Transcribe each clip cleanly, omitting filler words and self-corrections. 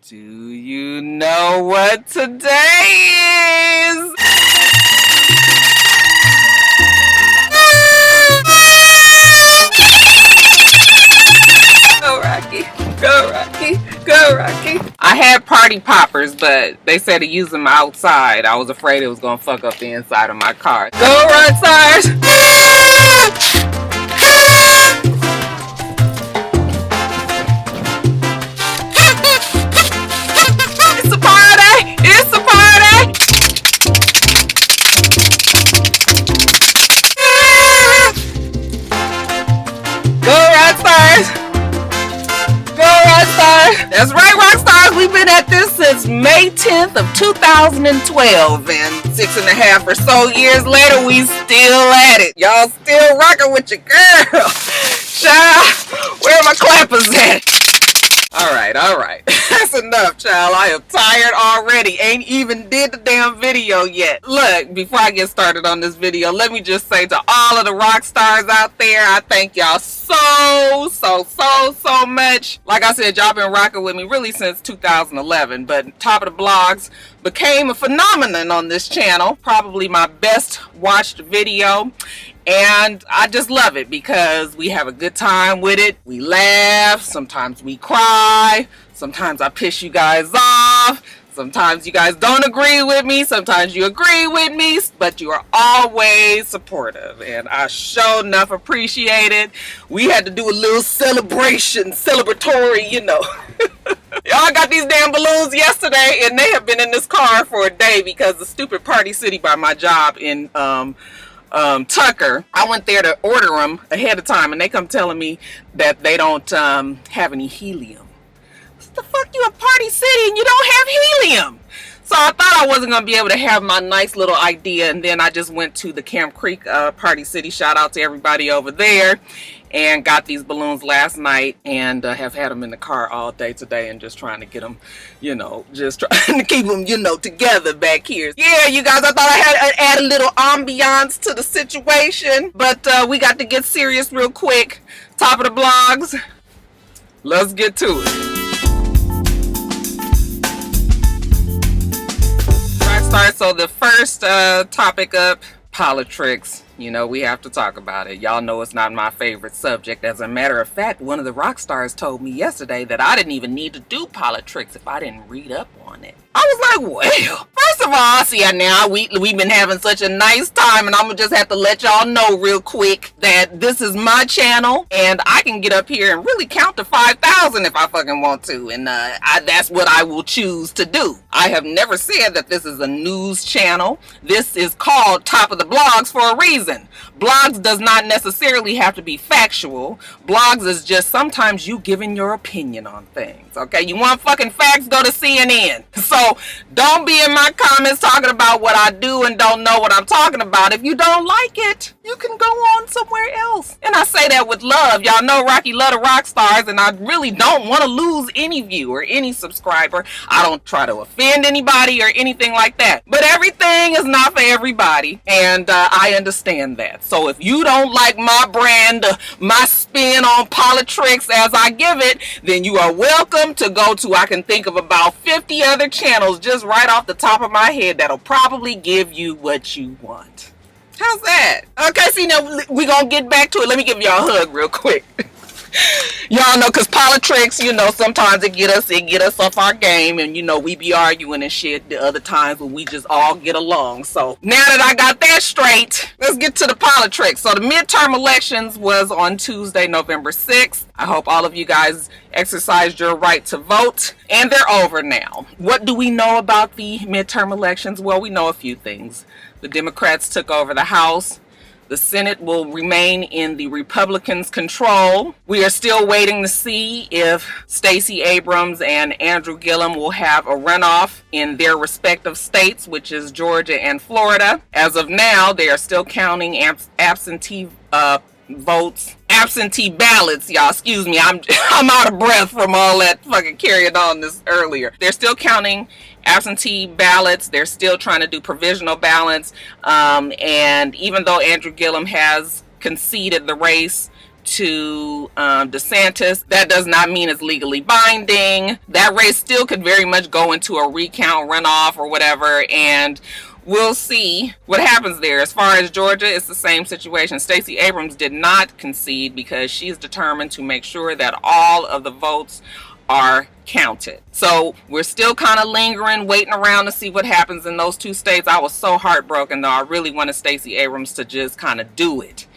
Do you know what today is? Go Rocky, go Rocky, go Rocky. I had party poppers, but they said to use them outside. I was afraid it was gonna fuck up the inside of my car. Go Rock Stars! It's a party! It's a party! Go Rock Stars! Go Rock Stars! That's right, Rock Stars. We've been at this since May 10th of 2012, and 6.5 or so years later, we still at it. Y'all still rocking with your girl. Child, where are my clappers at? All right. That's enough, child. I am tired already. Ain't even did the damn video yet. Look, before I get started on this video, let me just say to all of the rock stars out there, I thank y'all so much. Like I said, y'all been rocking with me really since 2011, but Top of the Blogs became a phenomenon on this channel. Probably my best watched video. And I just love it because we have a good time with it. We laugh, sometimes we cry, sometimes I piss you guys off, sometimes you guys don't agree with me, sometimes you agree with me, but you are always supportive, and I sure enough appreciate it. We had to do a little celebratory, you know. Y'all got these damn balloons yesterday, and they have been in this car for a day because the stupid Party City by my job in Tucker, I went there to order them ahead of time, and they come telling me that they don't have any helium. What the fuck, you a Party City and you don't have helium? So I thought I wasn't going to be able to have my nice little idea, and then I just went to the Camp Creek Party City, shout out to everybody over there, and got these balloons last night, and have had them in the car all day today, and just trying to get them, you know, just trying to keep them, you know, together back here. Yeah, you guys, I thought I had to add a little ambiance to the situation, but we got to get serious real quick. Top of the Blogs, let's get to it. So the first topic up, politics. You know, we have to talk about it. Y'all know it's not my favorite subject. As a matter of fact, one of the rock stars told me yesterday that I didn't even need to do politics if I didn't read up on it. I was like, well, first of all, see now we've been having such a nice time, and I'm gonna just have to let y'all know real quick that this is my channel, and I can get up here and really count to 5,000 if I fucking want to, and that's what I will choose to do. I have never said that this is a news channel. This is called Top of the Blogs for a reason. Blogs does not necessarily have to be factual. Blogs is just sometimes you giving your opinion on things, okay? You want fucking facts, go to CNN. So don't be in my comments talking about what I do and don't know what I'm talking about. If you don't like it, you can go on somewhere else. And I say that with love. Y'all know Rocky love the rock stars, and I really don't want to lose any viewer, any subscriber. I don't try to offend anybody or anything like that. But everything is not for everybody, and I understand that. So if you don't like my brand, my spin on politics as I give it, then you are welcome to go to, I can think of about 50 other channels just right off the top of my head that'll probably give you what you want. How's that? Okay, see, now we're gonna get back to it. Let me give y'all a hug real quick. Y'all know, because politics, you know, sometimes it get us off our game, and you know, we be arguing and shit. The other times when we just all get along. So now that I got that straight, let's get to the politics. So the midterm elections was on Tuesday, November 6th. I hope all of you guys exercised your right to vote, and they're over now. What do we know about the midterm elections? Well, we know a few things. The Democrats took over the House. The Senate will remain in the Republicans' control. We are still waiting to see if Stacey Abrams and Andrew Gillum will have a runoff in their respective states, which is Georgia and Florida. As of now, they are still counting absentee votes, absentee ballots, y'all. Excuse me, I'm out of breath from all that fucking carrying on this earlier. They're still counting absentee ballots. They're still trying to do provisional ballots, and even though Andrew Gillum has conceded the race to DeSantis. That does not mean it's legally binding. That race still could very much go into a recount, runoff, or whatever, and we'll see what happens there. As far as Georgia, it's the same situation. Stacey Abrams did not concede because she's determined to make sure that all of the votes are counted. So we're still kind of lingering, waiting around to see what happens in those two states. I was so heartbroken, though. I really wanted Stacey Abrams to just kind of do it.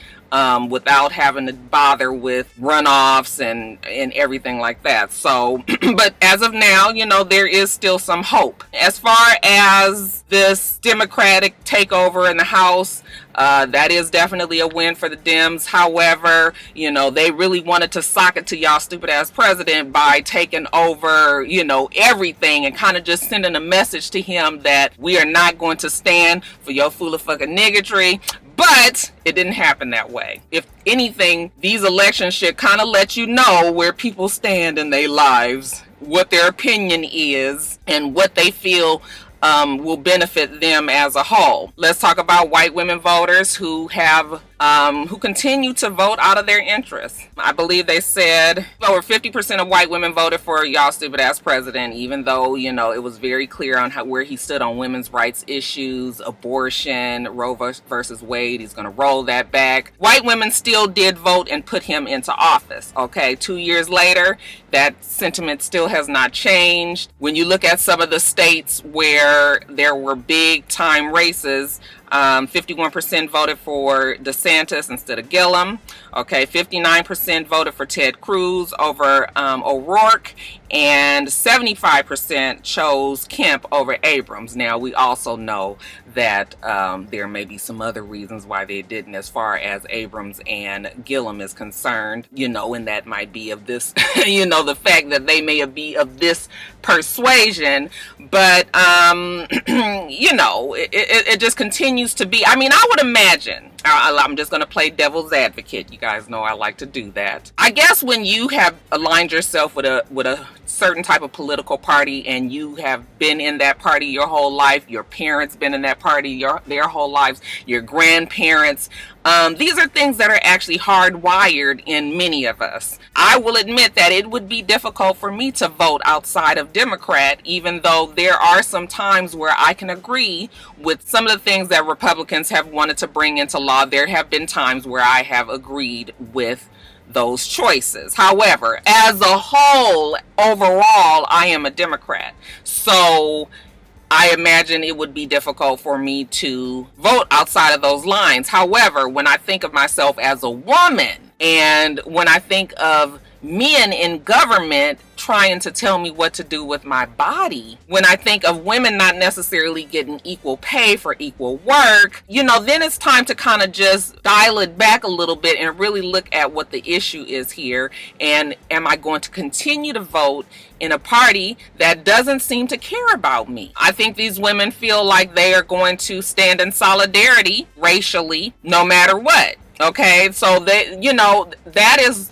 Without having to bother with runoffs and everything like that. So, but as of now, you know, there is still some hope. As far as this Democratic takeover in the House, that is definitely a win for the Dems. However, you know, they really wanted to sock it to y'all stupid ass president by taking over, you know, everything and kind of just sending a message to him that we are not going to stand for your fool of fucking niggotry. But it didn't happen that way. If anything, these elections should kind of let you know where people stand in their lives, what their opinion is, and what they feel will benefit them as a whole. Let's talk about white women voters who have who continue to vote out of their interests. I believe they said over 50% of white women voted for y'all stupid ass president, even though, you know, it was very clear on where he stood on women's rights issues, abortion, Roe versus Wade. He's going to roll that back. White women still did vote and put him into office. Okay, 2 years later, that sentiment still has not changed. When you look at some of the states where there were big time races, 51% voted for DeSantis instead of Gillum. Okay, 59% voted for Ted Cruz over O'Rourke, and 75% chose Kemp over Abrams. Now, we also know that there may be some other reasons why they didn't as far as Abrams and Gillum is concerned, you know, and that might be of this, you know, the fact that they may be of this persuasion, but, you know, it just continues to be, I mean, I would imagine, I'm just going to play devil's advocate. You guys know I like to do that. I guess when you have aligned yourself with a certain type of political party and you have been in that party your whole life, your parents been in that party their whole lives, your grandparents, these are things that are actually hardwired in many of us. I will admit that it would be difficult for me to vote outside of Democrat, even though there are some times where I can agree with some of the things that Republicans have wanted to bring into law. There have been times where I have agreed with those choices. However, as a whole, overall, I am a Democrat. So I imagine it would be difficult for me to vote outside of those lines. However, when I think of myself as a woman, and when I think of men in government trying to tell me what to do with my body, when I think of women not necessarily getting equal pay for equal work, you know, then it's time to kind of just dial it back a little bit and really look at what the issue is here. And am I going to continue to vote in a party that doesn't seem to care about me? I think these women feel like they are going to stand in solidarity racially no matter what. Okay, so they, you know, that is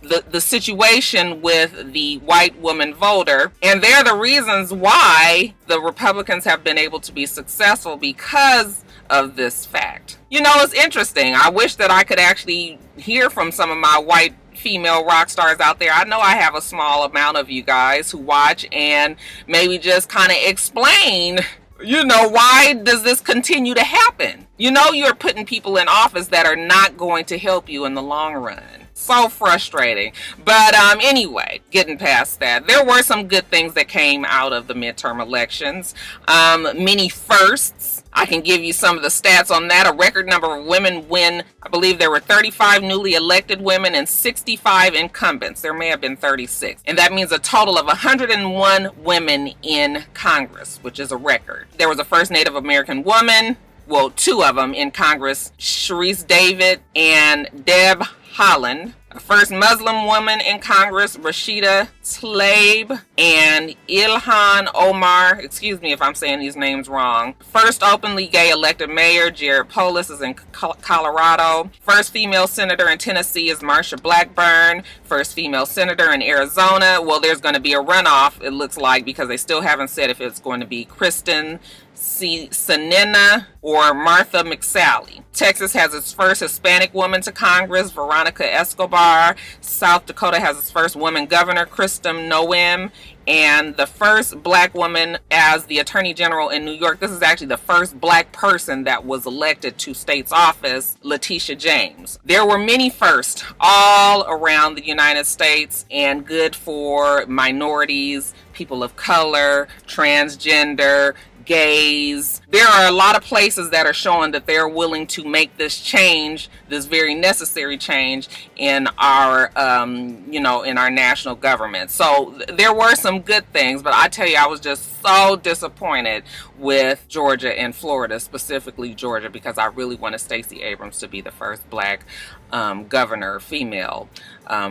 the situation with the white woman voter, and they're the reasons why the Republicans have been able to be successful because of this fact. You know, it's interesting. I wish that I could actually hear from some of my white female rock stars out there. I know I have a small amount of you guys who watch, and maybe just kind of explain, you know, why does this continue to happen? You know, you're putting people in office that are not going to help you in the long run. So frustrating. But anyway, getting past that, there were some good things that came out of the midterm elections. Many firsts. I can give you some of the stats on that. A record number of women win. I believe there were 35 newly elected women and 65 incumbents. There may have been 36. And that means a total of 101 women in Congress, which is a record. There was a first Native American woman, well, two of them in Congress, Sharice David and Deb Haaland. A first Muslim woman in Congress, Rashida Tlaib, and Ilhan Omar, excuse me if I'm saying these names wrong. First openly gay elected mayor, Jared Polis, is in Colorado. First female senator in Tennessee is Marsha Blackburn. First female senator in Arizona. Well, there's going to be a runoff, it looks like, because they still haven't said if it's going to be Kristen Sanina or Martha McSally. Texas has its first Hispanic woman to Congress, Veronica Escobar. South Dakota has its first woman governor, Kristen Noem. And the first black woman as the Attorney General in New York. This is actually the first black person that was elected to state's office, Letitia James. There were many firsts all around the United States, and good for minorities, people of color, transgender, gays. There are a lot of places that are showing that they're willing to make this change, this very necessary change in our, in our national government. So there were some good things, but I tell you, I was just so disappointed with Georgia and Florida, specifically Georgia, because I really wanted Stacey Abrams to be the first black governor, female,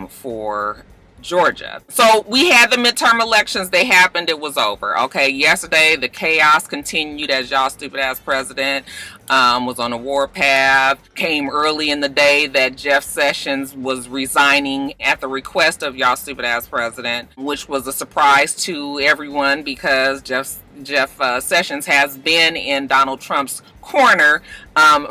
for Georgia. So we had the midterm elections. They happened. It was over. Okay. Yesterday, the chaos continued as y'all stupid ass president was on a warpath. Came early in the day that Jeff Sessions was resigning at the request of y'all stupid ass president, which was a surprise to everyone because Jeff Sessions has been in Donald Trump's corner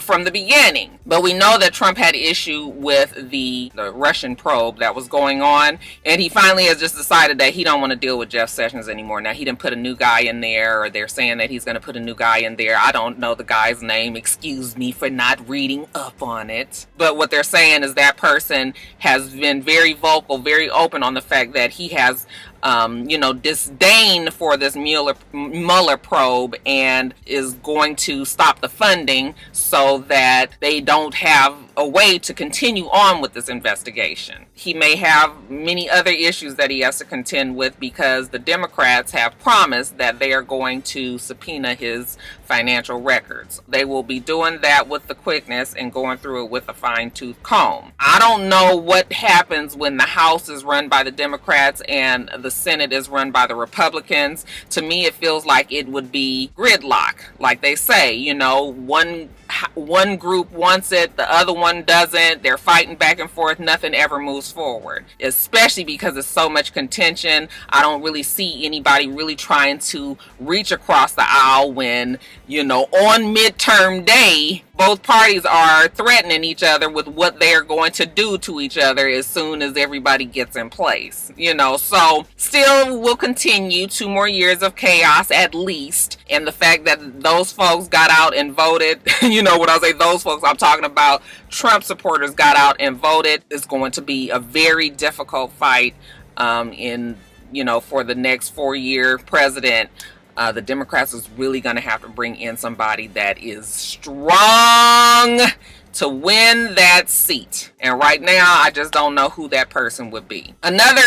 from the beginning. But we know that Trump had issue with the Russian probe that was going on, and he finally has just decided that he don't want to deal with Jeff Sessions anymore. Now, he didn't put a new guy in there, or they're saying that he's going to put a new guy in there. I don't know the guy's name. Excuse me for not reading up on it. But what they're saying is that person has been very vocal, very open on the fact that he has disdain for this Mueller probe and is going to stop the funding so that they don't have a way to continue on with this investigation. He may have many other issues that he has to contend with because the Democrats have promised that they are going to subpoena his financial records. They will be doing that with the quickness and going through it with a fine-tooth comb. I don't know what happens when the House is run by the Democrats and the Senate is run by the Republicans. To me, it feels like it would be gridlock. Like they say, one group wants it, the other one doesn't. They're fighting back and forth. Nothing ever moves forward, especially because there's so much contention. I don't really see anybody really trying to reach across the aisle when, on midterm day, both parties are threatening each other with what they're going to do to each other as soon as everybody gets in place. So still will continue 2 more years of chaos at least. And the fact that those folks got out and voted, when I say those folks, I'm talking about Trump supporters got out and voted, is going to be a very difficult fight for the next 4-year president. The Democrats is really going to have to bring in somebody that is strong to win that seat. And right now, I just don't know who that person would be. Another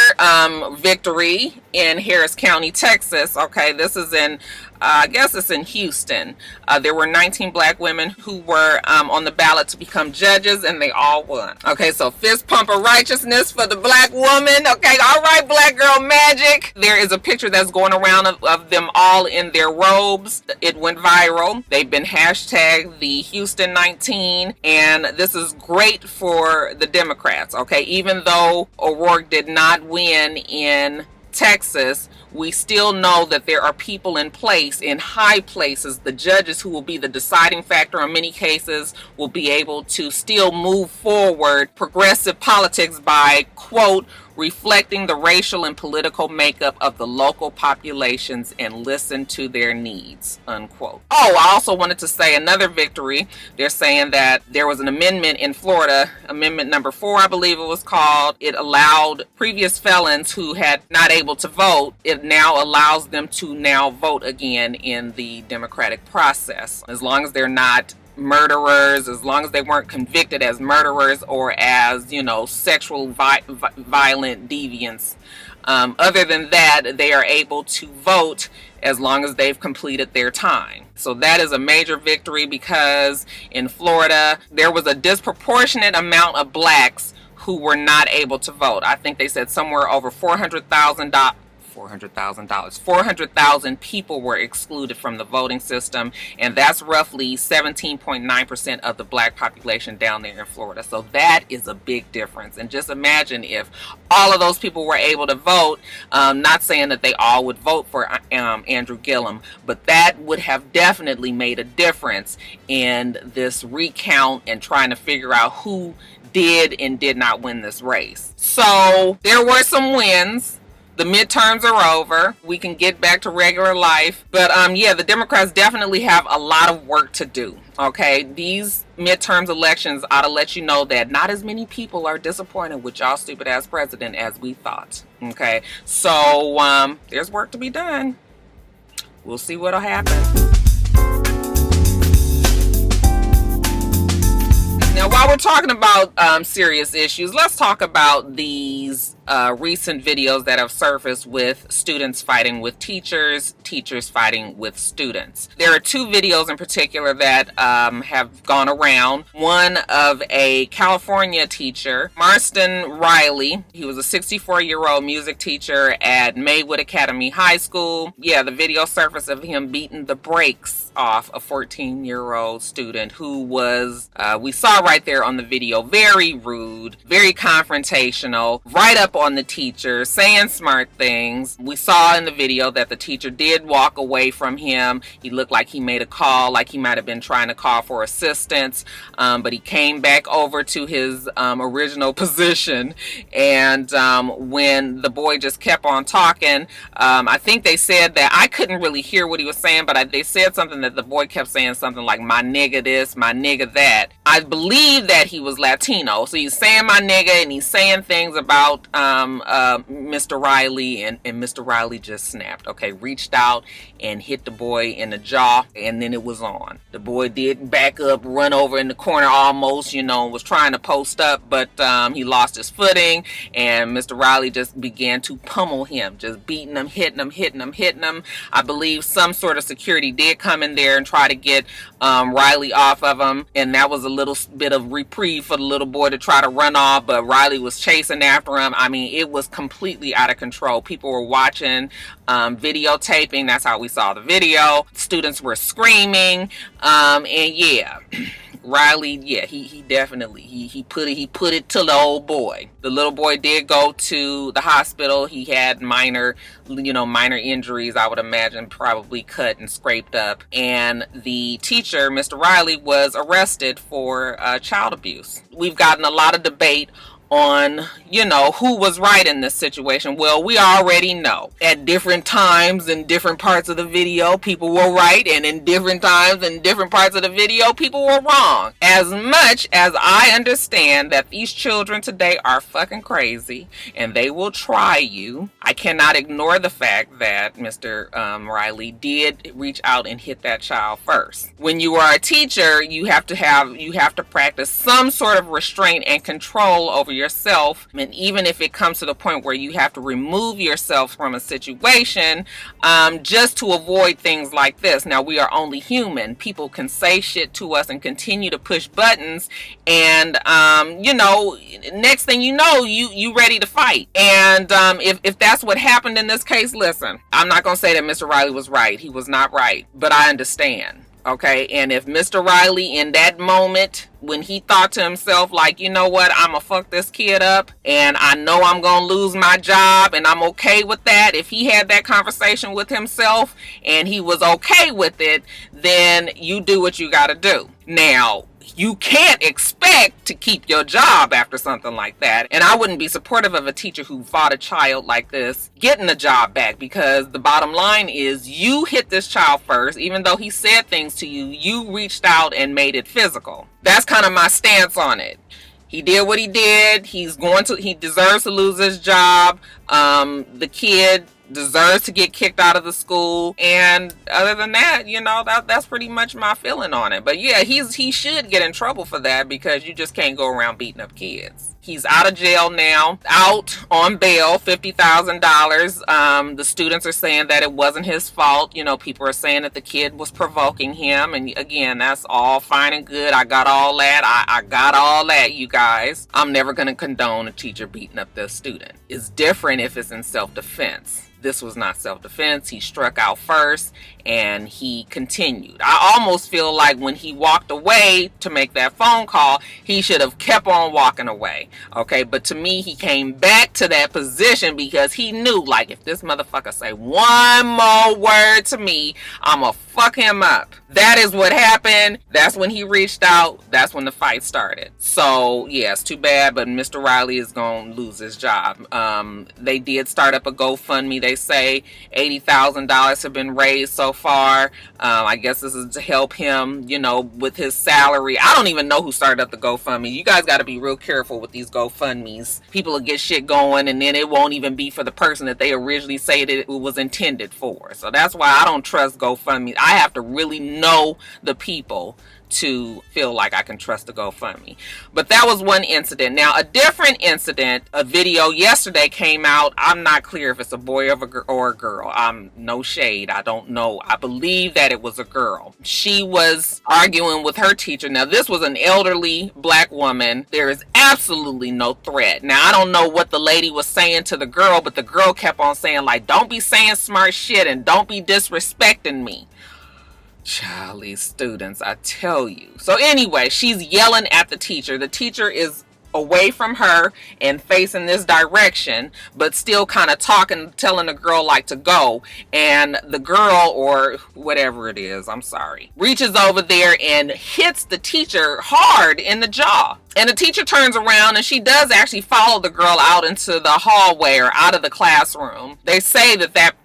victory in Harris County, Texas. Okay, this is in, I guess it's in Houston. There were 19 black women who were on the ballot to become judges, and they all won. Okay, so fist pump of righteousness for the black woman. Okay, all right, black girl magic. There is a picture that's going around of them all in their robes. It went viral. They've been hashtagged the Houston 19, and this is great for the Democrats. Okay, even though O'Rourke did not win in Texas, we still know that there are people in place, in high places, the judges who will be the deciding factor in many cases will be able to still move forward progressive politics by, quote, reflecting the racial and political makeup of the local populations and listen to their needs, unquote. Oh, I also wanted to say another victory. They're saying that there was an amendment in Florida, amendment number 4, I believe it was called. It allowed previous felons who had not able to vote, it now allows them to now vote again in the democratic process, as long as they're not murderers, as long as they weren't convicted as murderers or as, sexual violent deviants. Other than that, they are able to vote as long as they've completed their time. So that is a major victory because in Florida, there was a disproportionate amount of blacks who were not able to vote. I think they said somewhere over 400,000 $400,000. 400,000 people were excluded from the voting system, and that's roughly 17.9% of the black population down there in Florida. So that is a big difference. And just imagine if all of those people were able to vote, not saying that they all would vote for Andrew Gillum, but that would have definitely made a difference in this recount and trying to figure out who did and did not win this race. So there were some wins. The midterms are over. We can get back to regular life. But yeah, the Democrats definitely have a lot of work to do. Okay, these midterms elections ought to let you know that not as many people are disappointed with y'all stupid ass president as we thought. Okay, so there's work to be done. We'll see what'll happen. Now, while we're talking about serious issues, let's talk about these recent videos that have surfaced with students fighting with teachers, teachers fighting with students. There are two videos in particular that have gone around. One of a California teacher, Marston Riley. He was a 64-year-old music teacher at Maywood Academy High School. Yeah, the video surfaced of him beating the brakes off a 14-year-old student who was, we saw right there on the video, very rude, very confrontational, right up on the teacher, saying smart things. We saw in the video that the teacher did walk away from him. He looked like he made a call, like he might have been trying to call for assistance, but he came back over to his original position. And when the boy just kept on talking, I think they said that, I couldn't really hear what he was saying, but they said something that the boy kept saying something like, my nigga this, my nigga that. I believe that he was Latino. So he's saying my nigga, and he's saying things about Mr. Riley, and Mr. Riley just snapped. Okay, reached out and hit the boy in the jaw, and then it was on. The boy did back up, run over in the corner almost, was trying to post up, but he lost his footing, and Mr. Riley just began to pummel him, just beating him, hitting him, hitting him, hitting him. I believe some sort of security did come in there and try to get Riley off of him, and that was a little bit of reprieve for the little boy to try to run off, but Riley was chasing after him. I mean, it was completely out of control. People were watching, videotaping. That's how we saw the video. Students were screaming, and yeah. Riley, yeah, he definitely, he put it to the old boy. The little boy did go to the hospital. He had minor injuries, I would imagine, probably cut and scraped up. And the teacher, Mr. Riley, was arrested for child abuse. We've gotten a lot of debate on, who was right in this situation. Well, we already know at different times in different parts of the video, people were right, and in different times in different parts of the video, people were wrong. As much as I understand that these children today are fucking crazy and they will try you, I cannot ignore the fact that Mr. Riley did reach out and hit that child first. When you are a teacher, you have to practice some sort of restraint and control over yourself, and even if it comes to the point where you have to remove yourself from a situation, just to avoid things like this. Now, we are only human. People can say shit to us and continue to push buttons, and next thing you know, you ready to fight. And if that's what happened in this case, listen, I'm not gonna say that Mr. Riley was right. He was not right, but I understand. Okay, and if Mr. Riley in that moment, when he thought to himself, like, you know what, I'm gonna fuck this kid up, and I know I'm gonna lose my job, and I'm okay with that. If he had that conversation with himself and he was okay with it, then you do what you gotta do. Now, you can't expect to keep your job after something like that. And I wouldn't be supportive of a teacher who fought a child like this getting a job back, because the bottom line is you hit this child first. Even though he said things to you, you reached out and made it physical. That's kind of my stance on it. He did what he did. He deserves to lose his job. The kid deserves to get kicked out of the school, and other than that, that's pretty much my feeling on it. But yeah, he should get in trouble for that, because you just can't go around beating up kids. He's out of jail now, out on bail, $50,000. The students are saying that it wasn't his fault. People are saying that the kid was provoking him. And again, that's all fine and good. I got all that. I got all that, you guys. I'm never going to condone a teacher beating up their student. It's different if it's in self-defense. this was not self-defense. He struck out first and he continued. I almost feel like when he walked away to make that phone call, he should have kept on walking away. Okay, but to me, he came back to that position because he knew, like, if this motherfucker say one more word to me, I'ma fuck him up. That is what happened. That's when he reached out. That's when the fight started. So yeah, it's too bad, but Mr. Riley is gonna lose his job. They did start up a GoFundMe. They say $80,000 have been raised so far. I guess this is to help him, you know, with his salary. I don't even know who started up the GoFundMe. You guys got to be real careful with these GoFundMes. People will get shit going and then it won't even be for the person that they originally say that it was intended for. So that's why I don't trust GoFundMe. I have to really know the people to feel like I can trust the GoFundMe. But that was one incident. Now, a different incident, a video yesterday came out. I'm not clear if it's a boy or a girl. No shade. I don't know. I believe that it was a girl. She was arguing with her teacher. Now, this was an elderly black woman. There is absolutely no threat. Now, I don't know what the lady was saying to the girl, but the girl kept on saying, like, don't be saying smart shit and don't be disrespecting me. Charlie, students, I tell you. So anyway, she's yelling at the teacher. The teacher is away from her and facing this direction, but still kind of talking, telling the girl like to go. And the girl, or whatever it is, I'm sorry, reaches over there and hits the teacher hard in the jaw. And the teacher turns around and she does actually follow the girl out into the hallway or out of the classroom. They say that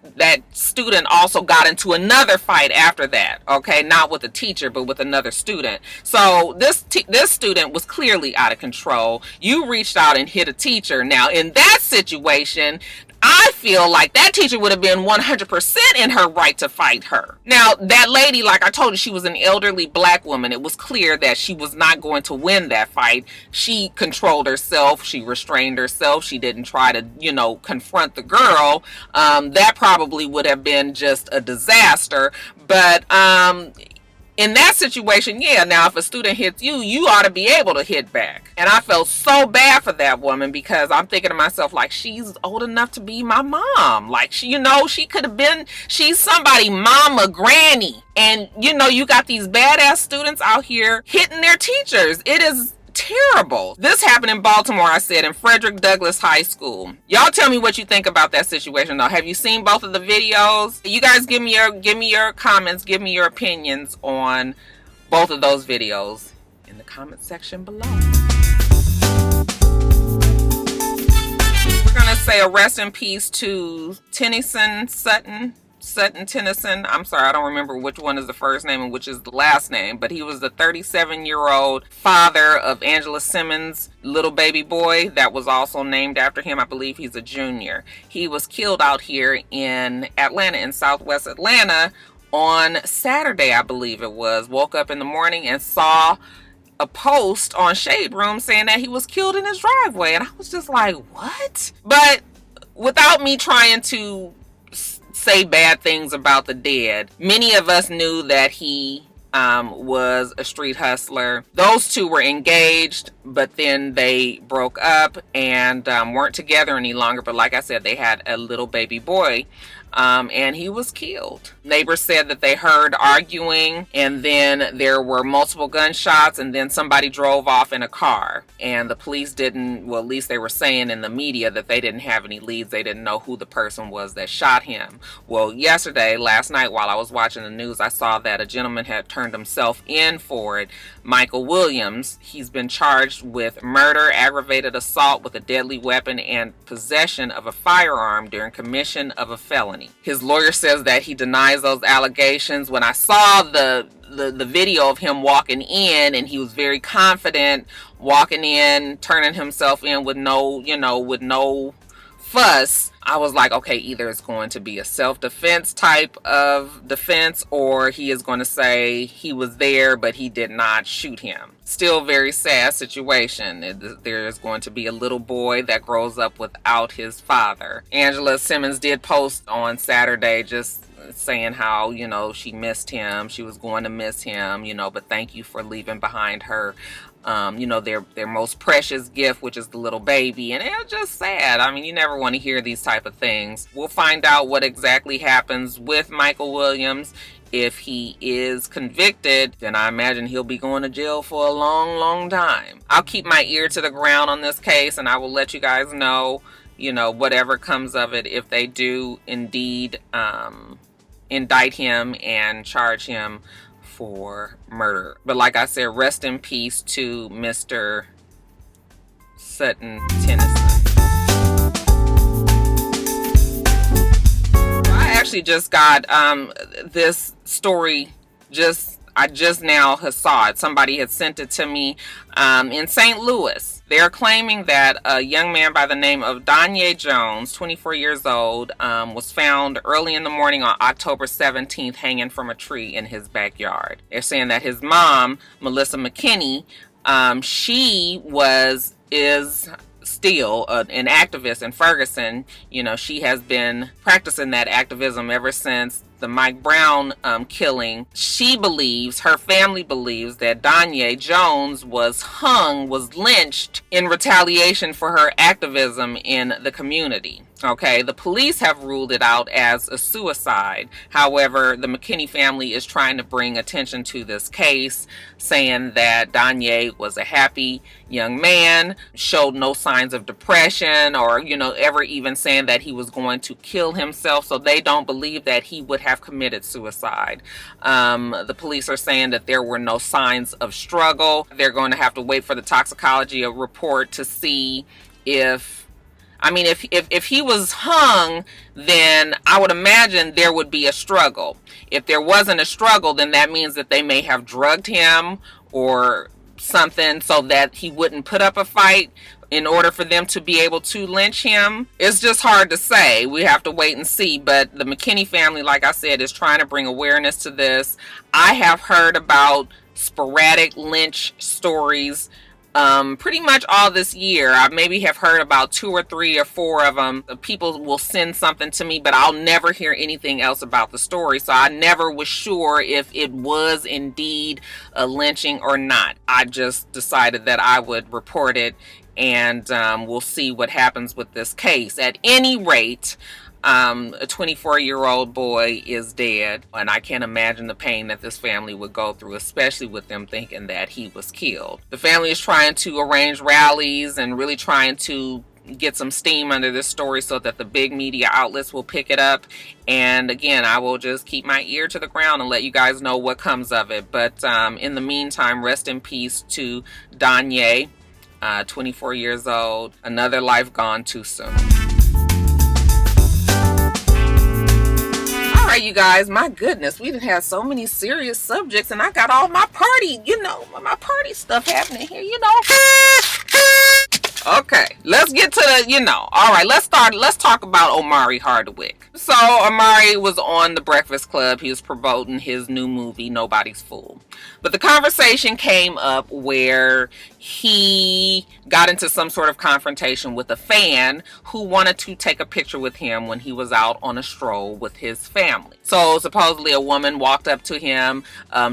student also got into another fight after that. Okay, not with the teacher, but with another student. So this student was clearly out of control. You reached out and hit a teacher. Now, in that situation, I feel like that teacher would have been 100% in her right to fight her. Now, that lady, like I told you, she was an elderly black woman. It was clear that she was not going to win that fight. She controlled herself. She restrained herself. She didn't try to, you know, confront the girl. That probably would have been just a disaster. But in that situation, yeah, now if a student hits you, you ought to be able to hit back. And I felt so bad for that woman because I'm thinking to myself, like, she's old enough to be my mom. Like, she, you know, she could have been, she's somebody mama, granny. And, you know, you got these badass students out here hitting their teachers. It is terrible. This happened in Baltimore, I said, in Frederick Douglass High School. Y'all tell me what you think about that situation though. Have you seen both of the videos? You guys give me your comments, give me your opinions on both of those videos in the comment section below. We're gonna say a rest in peace to Tennyson Sutton. Tennyson. I'm sorry, I don't remember which one is the first name and which is the last name, but he was the 37-year-old father of Angela Simmons' little baby boy that was also named after him. I believe he's a junior. He was killed out here in Atlanta, in Southwest Atlanta, on Saturday, I believe it was. Woke up in the morning and saw a post on Shade Room saying that he was killed in his driveway, and I was just like, what? But without me trying to say bad things about the dead, many of us knew that he was a street hustler. Those two were engaged, but then they broke up and weren't together any longer. But like I said, they had a little baby boy. And he was killed. Neighbors said that they heard arguing, and then there were multiple gunshots, and then somebody drove off in a car. And the police didn't, well, at least they were saying in the media that they didn't have any leads. They didn't know who the person was that shot him. Well, last night, while I was watching the news, I saw that a gentleman had turned himself in for it. Michael Williams. He's been charged with murder, aggravated assault with a deadly weapon, and possession of a firearm during commission of a felony. His lawyer says that he denies those allegations. When I saw the video of him walking in, and he was very confident walking in, turning himself in with no fuss, I was like, okay, either it's going to be a self-defense type of defense, or he is going to say he was there but he did not shoot him. Still very sad situation. There is going to be a little boy that grows up without his father. Angela Simmons did post on Saturday just saying how, she missed him. She was going to miss him, but thank you for leaving behind her their most precious gift, which is the little baby. And it's just sad. I mean, you never want to hear these type of things. We'll find out what exactly happens with Michael Williams. If he is convicted, then I imagine he'll be going to jail for a long, long time. I'll keep my ear to the ground on this case, and I will let you guys know, whatever comes of it, if they do indeed indict him and charge him for murder. But like I said, rest in peace to Mr. Sutton Tennyson. I actually just got this story I just now saw it. Somebody had sent it to me in St. Louis. They're claiming that a young man by the name of Donye Jones, 24 years old, was found early in the morning on October 17th hanging from a tree in his backyard. They're saying that his mom, Melissa McKinney, she is still an activist in Ferguson. She has been practicing that activism ever since the Mike Brown killing. Her family believes that Donye Jones was lynched in retaliation for her activism in the community. Okay, the police have ruled it out as a suicide. However, the McKinney family is trying to bring attention to this case, saying that Donye was a happy young man, showed no signs of depression or, ever even saying that he was going to kill himself. So they don't believe that he would have committed suicide. The police are saying that there were no signs of struggle. They're going to have to wait for the toxicology report to see if he was hung, then I would imagine there would be a struggle. If there wasn't a struggle, then that means that they may have drugged him or something so that he wouldn't put up a fight in order for them to be able to lynch him. It's just hard to say. We have to wait and see. But the McKinney family, like I said, is trying to bring awareness to this. I have heard about sporadic lynch stories pretty much all this year. I maybe have heard about 2 or 3 or 4 of them. People will send something to me, but I'll never hear anything else about the story. So I never was sure if it was indeed a lynching or not. I just decided that I would report it, and we'll see what happens with this case. At any rate, a 24-year-old boy is dead, and I can't imagine the pain that this family would go through, especially with them thinking that he was killed. The family is trying to arrange rallies and really trying to get some steam under this story so that the big media outlets will pick it up. And again, I will just keep my ear to the ground and let you guys know what comes of it. But in the meantime, rest in peace to Donye, 24 years old. Another life gone too soon. All right, you guys, my goodness, we done had so many serious subjects, and I got all my party, my party stuff happening here, Okay, let's get to the, all right, let's talk about Omari Hardwick. So Omari was on The Breakfast Club. He was promoting his new movie, Nobody's Fool. But the conversation came up where he got into some sort of confrontation with a fan who wanted to take a picture with him when he was out on a stroll with his family. So supposedly a woman walked up to him,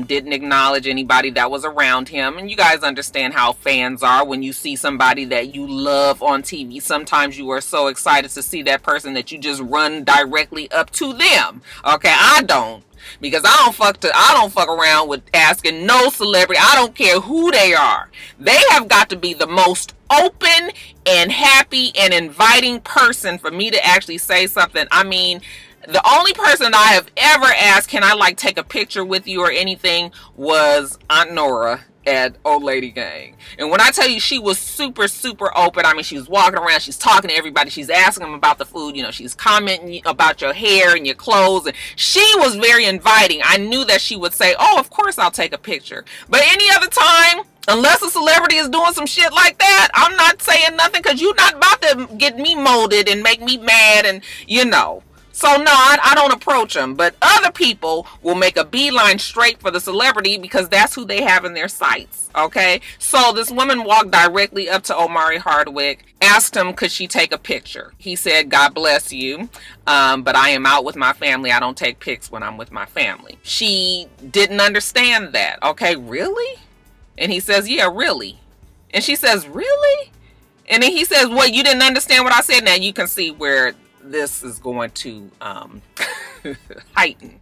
didn't acknowledge anybody that was around him. And you guys understand how fans are when you see somebody that you love on TV. Sometimes you are so excited to see that person that you just run directly up to them. Okay, I don't. Because I don't fuck around with asking no celebrity. I don't care who they are. They have got to be the most open and happy and inviting person for me to actually say something. I mean, the only person I have ever asked, can I take a picture with you or anything, was Aunt Nora at Old Lady Gang. And when I tell you, she was super, super open. I mean, she was walking around, she's talking to everybody, she's asking them about the food, she's commenting about your hair and your clothes, and she was very inviting. I knew that she would say, oh, of course I'll take a picture. But any other time, unless a celebrity is doing some shit like that, I'm not saying nothing, because you're not about to get me molded and make me mad, and So no, I don't approach them. But other people will make a beeline straight for the celebrity because that's who they have in their sights. Okay? So this woman walked directly up to Omari Hardwick, asked him, could she take a picture? He said, God bless you, but I am out with my family. I don't take pics when I'm with my family. She didn't understand that. Okay, really? And he says, yeah, really. And she says, really? And then he says, what, you didn't understand what I said? Now you can see where this is going to heighten.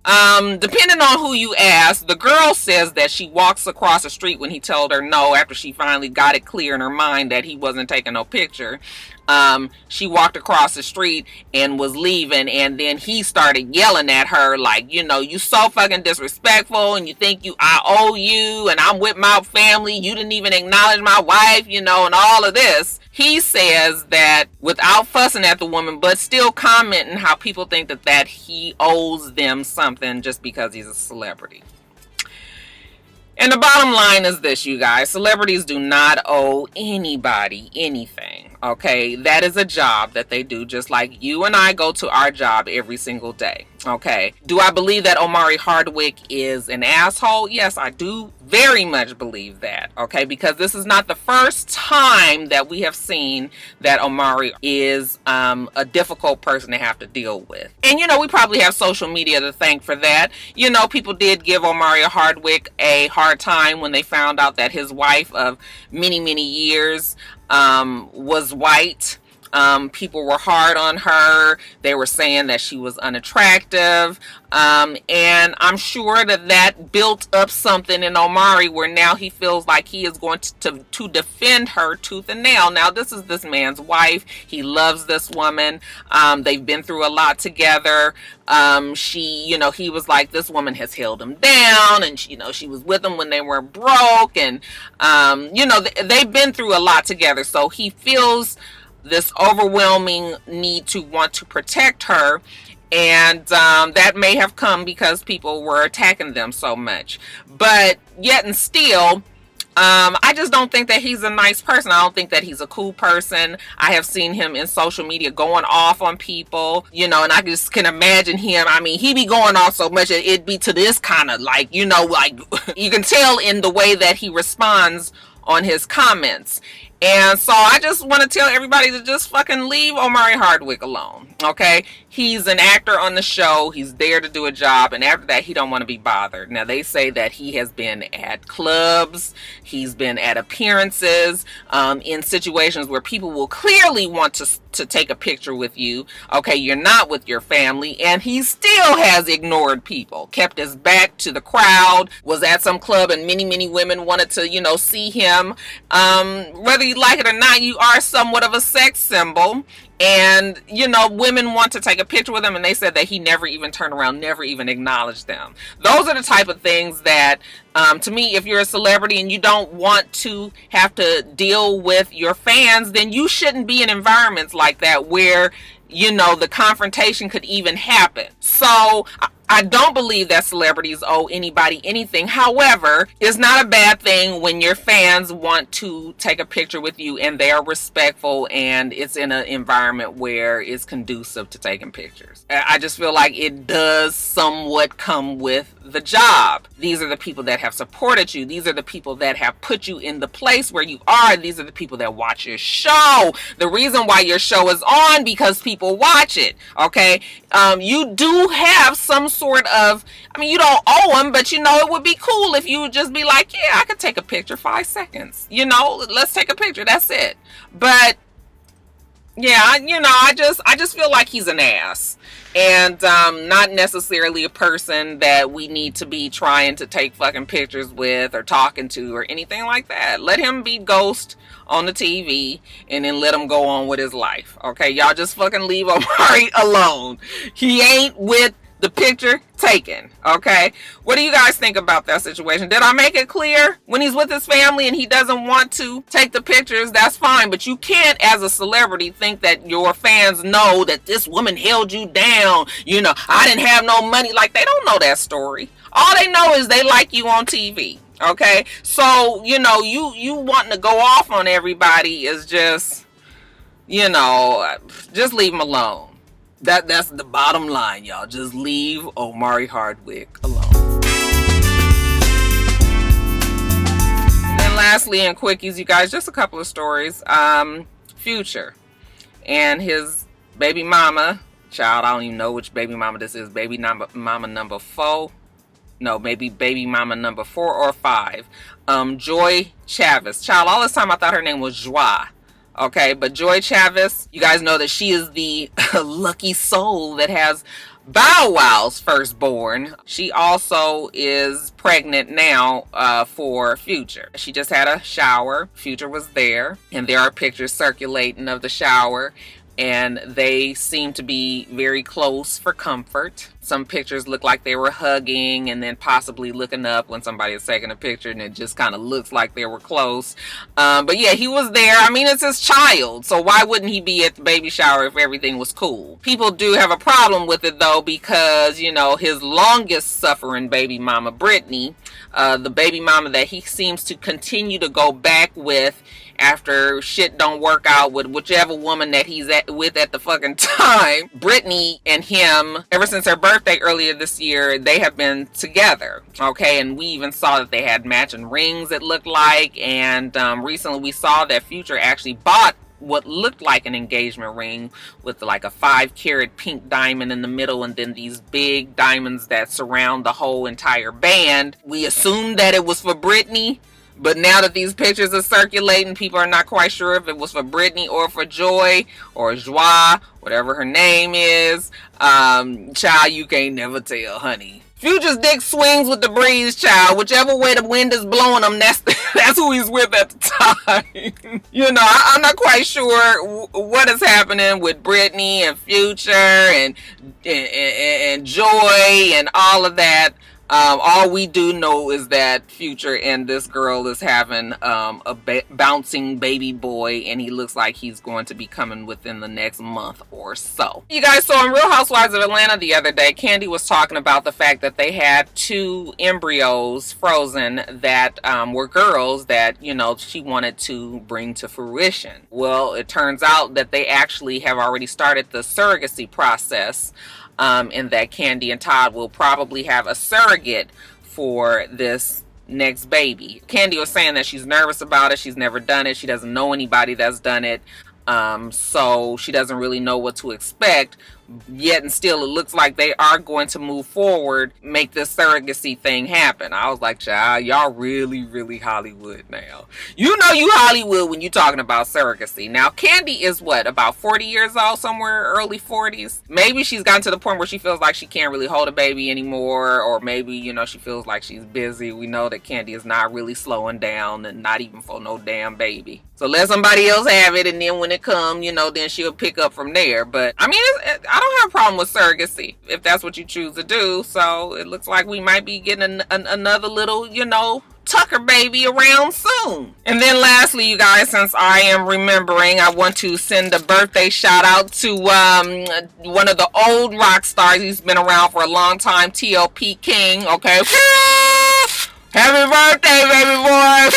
Depending on who you ask, the girl says that she walks across the street when he told her no, after she finally got it clear in her mind that he wasn't taking no picture. She walked across the street and was leaving, and then he started yelling at her like, you know, you so fucking disrespectful, and you think I owe you, and I'm with my family, you didn't even acknowledge my wife, you know, and all of this. He says that without fussing at the woman, but still commenting how people think that he owes them something just because he's a celebrity. And the bottom line is this, you guys. Celebrities do not owe anybody anything, okay? That is a job that they do, just like you and I go to our job every single day, okay? Do I believe that Omari Hardwick is an asshole? Yes, I do very much believe that, okay? Because this is not the first time that we have seen that Omari is a difficult person to have to deal with. And, you know, we probably have social media to thank for that. You know, people did give Omari Hardwick a hard time when they found out that his wife of many, many years was white. People were hard on her. They were saying that she was unattractive. And I'm sure that built up something in Omari where now he feels like he is going to defend her tooth and nail. Now, this is this man's wife. He loves this woman. They've been through a lot together. He was like, this woman has held him down, and she was with him when they were broke, and they've been through a lot together. So he feels this overwhelming need to want to protect her, and that may have come because people were attacking them so much. But yet and still, I just don't think that he's a nice person. I don't think that he's a cool person. I have seen him in social media going off on people, and I just can imagine him. I mean, he be going off so much, it'd be to this kind of like, like you can tell in the way that he responds on his comments. And so I just want to tell everybody to just fucking leave Omari Hardwick alone, okay? He's an actor on the show. He's there to do a job, and after that, he don't want to be bothered. Now, they say that he has been at clubs. He's been at appearances, in situations where people will clearly want to take a picture with you. Okay, you're not with your family, and he still has ignored people, kept his back to the crowd, was at some club, and many, many women wanted to, see him. Whether you like it or not, you are somewhat of a sex symbol. And, women want to take a picture with him, and they said that he never even turned around, never even acknowledged them. Those are the type of things that, to me, if you're a celebrity and you don't want to have to deal with your fans, then you shouldn't be in environments like that where, the confrontation could even happen. So I don't believe that celebrities owe anybody anything. However, it's not a bad thing when your fans want to take a picture with you and they are respectful and it's in an environment where it's conducive to taking pictures. I just feel like it does somewhat come with the job. These are the people that have supported you. These are the people that have put you in the place where you are. These are the people that watch your show. The reason why your show is on because people watch it. Okay. You do have some sort of, you don't owe them, but it would be cool if you would just be like, yeah, I could take a picture, 5 seconds, let's take a picture. That's it. But yeah, I just feel like he's an ass, and not necessarily a person that we need to be trying to take fucking pictures with or talking to or anything like that. Let him be Ghost on the TV and then let him go on with his life. Okay, y'all just fucking leave Omari alone. He ain't with the picture taken. Okay, what do you guys think about that situation? Did I make it clear? When he's with his family and he doesn't want to take the pictures, that's fine, but you can't, as a celebrity, think that your fans know that this woman held you down. I didn't have no money. Like, they don't know that story. All they know is they like you on TV. Okay, so you wanting to go off on everybody is just just leave him alone. That's the bottom line, y'all. Just leave Omari Hardwick alone. And then lastly, and quickies, you guys, just a couple of stories. Future and his baby mama, child, I don't even know which baby mama this is. Baby mama number 4. no, maybe baby mama number 4 or 5. Joy Chavis. Child, all this time I thought her name was Joie. Okay, but Joy Chavis, you guys know that she is the lucky soul that has Bow Wow's firstborn. She also is pregnant now for Future. She just had a shower. Future was there, and there are pictures circulating of the shower, and they seem to be very close for comfort. Some pictures look like they were hugging and then possibly looking up when somebody is taking a picture, and it just kind of looks like they were close. But yeah, he was there. I mean, it's his child, so why wouldn't he be at the baby shower if everything was cool? People do have a problem with it though, because, you know, his longest suffering baby mama, Brittany, the baby mama that he seems to continue to go back with after shit don't work out with whichever woman that he's with at the fucking time. Brittany and him, ever since her birthday earlier this year, they have been together. Okay, and we even saw that they had matching rings, it looked like, and recently we saw that Future actually bought what looked like an engagement ring with like a 5-carat pink diamond in the middle, and then these big diamonds that surround the whole entire band. We assumed that it was for Brittany, but now that these pictures are circulating, people are not quite sure if it was for Brittany or for Joy or Joie, whatever her name is. Child, you can't never tell, honey. Future's dick swings with the breeze, child. Whichever way the wind is blowing him, that's who he's with at the time. You know, I'm not quite sure what is happening with Brittany and Future and Joy and all of that. All we do know is that Future and this girl is having a bouncing baby boy, and he looks like he's going to be coming within the next month or so. You guys saw in Real Housewives of Atlanta the other day, Kandi was talking about the fact that they had 2 embryos frozen that were girls that, you know, she wanted to bring to fruition. Well, it turns out that they actually have already started the surrogacy process. And that Kandi and Todd will probably have a surrogate for this next baby. Kandi was saying that she's nervous about it. She's never done it. She doesn't know anybody that's done it. So she doesn't really know what to expect. Yet and still, it looks like they are going to move forward, make this surrogacy thing happen. I was like, child, y'all really Hollywood now. You know you Hollywood when you're talking about surrogacy. Now, Kandi is what, about 40 years old, somewhere early 40s? Maybe she's gotten to the point where she feels like she can't really hold a baby anymore, or maybe, you know, she feels like she's busy. We know that Kandi is not really slowing down, and not even for no damn baby. So let somebody else have it, and then when it comes, you know, then she'll pick up from there. But, I mean, I don't have a problem with surrogacy if that's what you choose to do. So it looks like we might be getting another little, you know, Tucker baby around soon. And then lastly, you guys, since I am remembering, I want to send a birthday shout out to one of the old rock stars. He's been around for a long time, Totb King. Okay. Happy birthday, baby boy.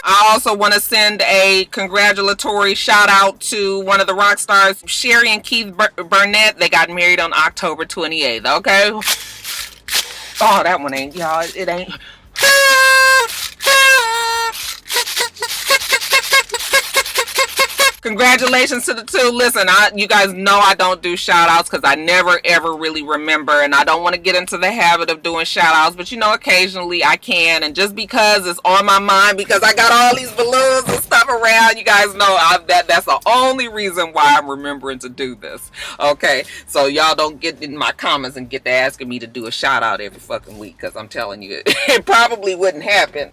I also want to send a congratulatory shout out to one of the rock stars, Sherry and Keith Burnett. They got married on October 28th, okay? Oh, that one ain't, y'all. It ain't. Congratulations to the 2. Listen, you guys know I don't do shout outs because I never ever really remember, and I don't want to get into the habit of doing shout outs, but you know, occasionally I can, and just because it's on my mind, because I got all these balloons and stuff around, you guys know that's the only reason why I'm remembering to do this. Okay, so y'all don't get in my comments and get to asking me to do a shout out every fucking week, because I'm telling you, it probably wouldn't happen.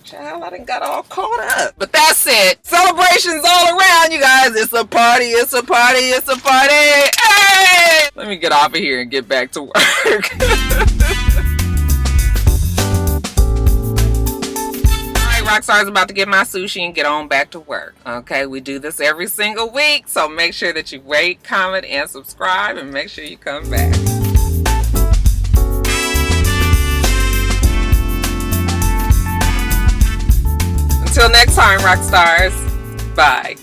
Child, I done got all caught up. But that's it. Celebrations all around, you guys. It's a party, it's a party, it's a party. Hey! Let me get off of here and get back to work. Alright, Rockstar's about to get my sushi and get on back to work. Okay, we do this every single week, so make sure that you rate, comment, and subscribe, and make sure you come back. Until next time, rock stars. Bye.